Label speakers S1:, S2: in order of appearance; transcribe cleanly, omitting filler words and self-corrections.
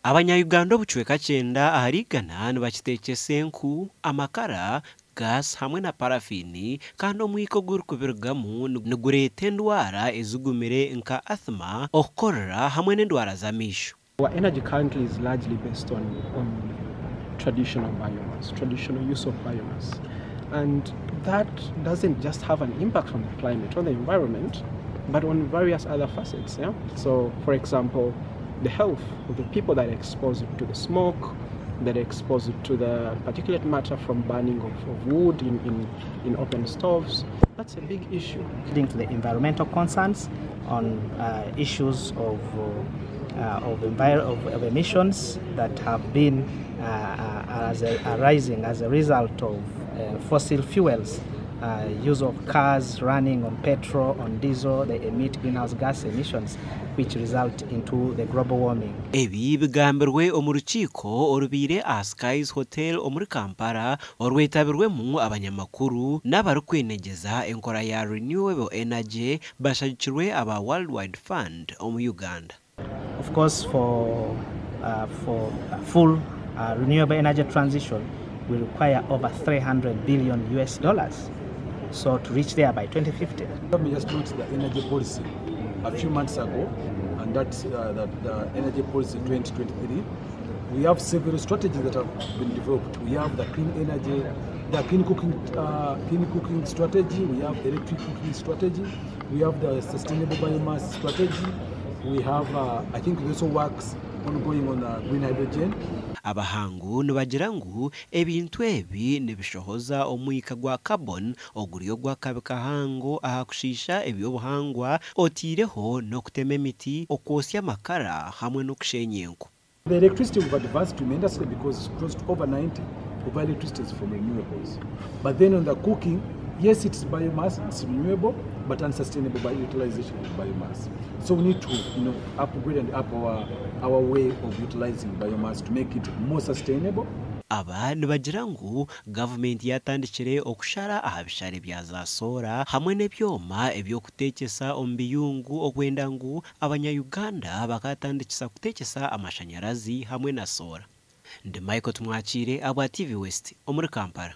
S1: Abanya-Uganda buchweka chenda aharigana nibakitekyesa amagara gas hamwe na parafini kandi omwiko gurikubirugamu nigureeta endwara ezigumire nka asthma, okukorora hamwe n'endwara z'amaisho.
S2: Our energy currently is largely based on traditional biomass, traditional use of biomass. And that doesn't just have an impact on the climate, on the environment, but on various other facets. Yeah? So, for example, the health of the people that are exposed to the smoke, that are exposed to the particulate matter from burning of wood in open stoves. That's a big issue.
S3: Leading to the environmental concerns on issues of emissions that have been arising as a result of fossil fuels. Use of cars running on petrol, on diesel, they emit greenhouse gas emissions, which result into the global warming.
S1: Ebi bigambirwe omurukiko orubire Skies Hotel omuri Kampala orwetabirwemu abanyamakuru n'abarukwenegeza enkora ya renewable energy bashabirwe aba Worldwide Fund omu Uganda.
S3: Of course, for full renewable energy transition, we require over $300 billion US. So to reach there by 2050.
S4: We just launched the energy policy a few months ago, and that's the energy policy 2023. We have several strategies that have been developed. We have the clean energy, the clean cooking strategy. We have electric cooking strategy. We have the sustainable biomass strategy. We have, I think, also works ongoing on green hydrogen.
S1: Abahangu nibagira ngu ebintu ebi nibishohoza omwika gwa carbon oguriyo gwakabikahango ahakushisha ebyobuhangwa otireho n'okutema emiti, okwosya amakara hamwe n'okushenya enku.
S4: The electricity we've advanced tremendously because close to over 90 of our electricity is from renewables. But then on the cooking, yes, it's biomass, it's renewable, but unsustainable by utilization of biomass. So we need to, upgrade and up our way of utilizing biomass to make it more sustainable.
S1: Aba nibagira ngu government yatandikire okushara ahabishare bya za sora hamwe n'ebyoma ebyokutekyesa omu biyungu okwenda ngu abanya-Uganda bakatandikisa kutekyesa amashanyarazi hamwe na sora. Ndi Michael Tumwakire, Abatuura TV West omuri Kampala.